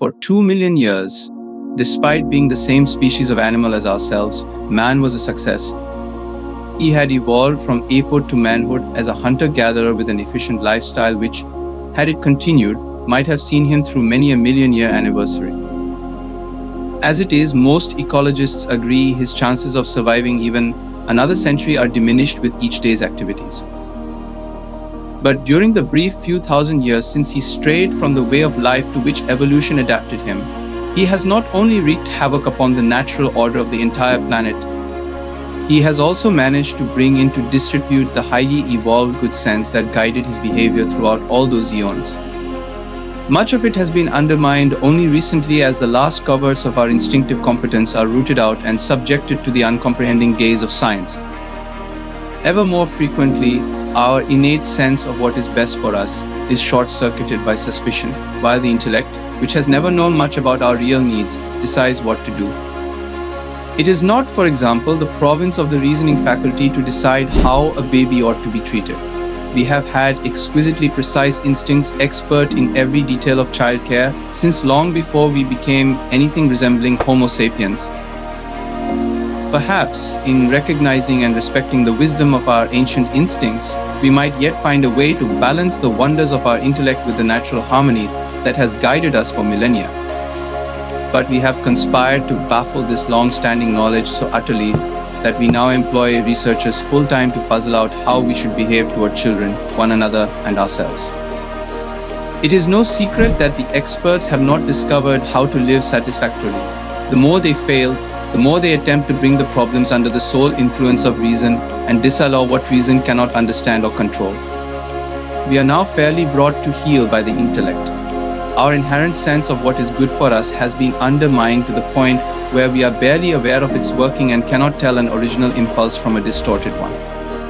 For 2 million years, despite being the same species of animal as ourselves, man was a success. He had evolved from apehood to manhood as a hunter-gatherer with an efficient lifestyle which, had it continued, might have seen him through many a million-year anniversary. As it is, most ecologists agree his chances of surviving even another century are diminished with each day's activities. But during the brief few thousand years since he strayed from the way of life to which evolution adapted him, he has not only wreaked havoc upon the natural order of the entire planet, he has also managed to bring into disrepute the highly evolved good sense that guided his behavior throughout all those eons. Much of it has been undermined only recently as the last coverts of our instinctive competence are rooted out and subjected to the uncomprehending gaze of science. Ever more frequently, our innate sense of what is best for us is short-circuited by suspicion, while the intellect, which has never known much about our real needs, decides what to do. It is not, for example, the province of the reasoning faculty to decide how a baby ought to be treated. We have had exquisitely precise instincts expert in every detail of childcare since long before we became anything resembling Homo sapiens. Perhaps, in recognizing and respecting the wisdom of our ancient instincts, we might yet find a way to balance the wonders of our intellect with the natural harmony that has guided us for millennia. But we have conspired to baffle this long-standing knowledge so utterly that we now employ researchers full-time to puzzle out how we should behave toward children, one another, and ourselves. It is no secret that the experts have not discovered how to live satisfactorily. The more they fail, the more they attempt to bring the problems under the sole influence of reason and disallow what reason cannot understand or control. We are now fairly brought to heel by the intellect. Our inherent sense of what is good for us has been undermined to the point where we are barely aware of its working and cannot tell an original impulse from a distorted one.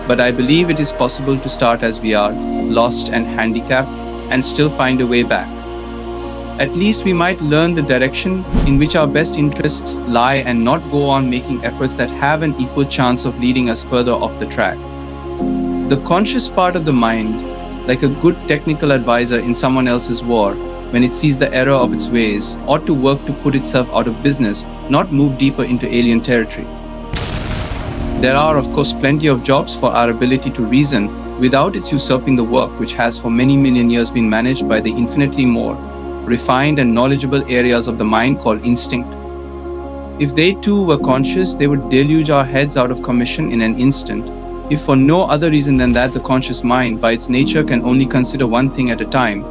But I believe it is possible to start as we are, lost and handicapped, and still find a way back. At least we might learn the direction in which our best interests lie and not go on making efforts that have an equal chance of leading us further off the track. The conscious part of the mind, like a good technical advisor in someone else's war, when it sees the error of its ways, ought to work to put itself out of business, not move deeper into alien territory. There are, of course, plenty of jobs for our ability to reason without its usurping the work which has for many million years been managed by the infinitely more refined and knowledgeable areas of the mind called instinct. If they too were conscious, they would deluge our heads out of commission in an instant, if for no other reason than that the conscious mind, by its nature, can only consider one thing at a time,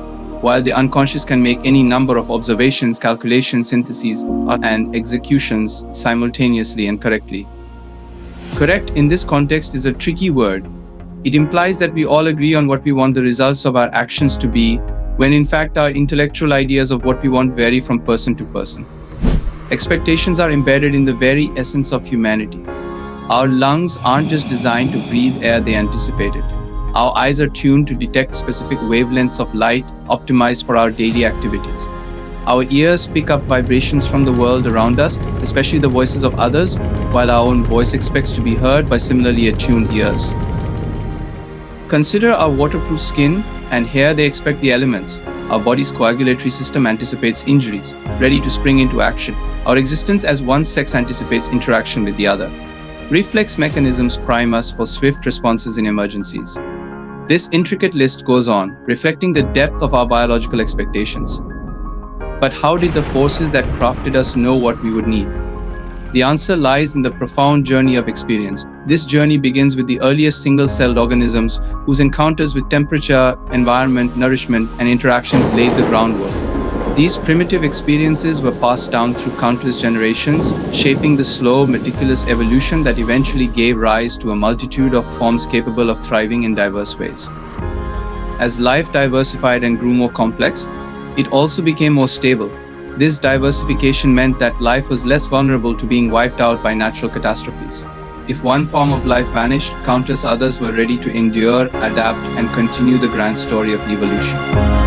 while the unconscious can make any number of observations, calculations, syntheses, and executions simultaneously and correctly. Correct in this context is a tricky word. It implies that we all agree on what we want the results of our actions to be, when in fact our intellectual ideas of what we want vary from person to person. Expectations are embedded in the very essence of humanity. Our lungs aren't just designed to breathe air they anticipated. Our eyes are tuned to detect specific wavelengths of light optimized for our daily activities. Our ears pick up vibrations from the world around us, especially the voices of others, while our own voice expects to be heard by similarly attuned ears. Consider our waterproof skin, and here they expect the elements. Our body's coagulatory system anticipates injuries, ready to spring into action. Our existence as one sex anticipates interaction with the other. Reflex mechanisms prime us for swift responses in emergencies. This intricate list goes on, reflecting the depth of our biological expectations. But how did the forces that crafted us know what we would need? The answer lies in the profound journey of experience. This journey begins with the earliest single-celled organisms whose encounters with temperature, environment, nourishment, and interactions laid the groundwork. These primitive experiences were passed down through countless generations, shaping the slow, meticulous evolution that eventually gave rise to a multitude of forms capable of thriving in diverse ways. As life diversified and grew more complex, it also became more stable. This diversification meant that life was less vulnerable to being wiped out by natural catastrophes. If one form of life vanished, countless others were ready to endure, adapt, and continue the grand story of evolution.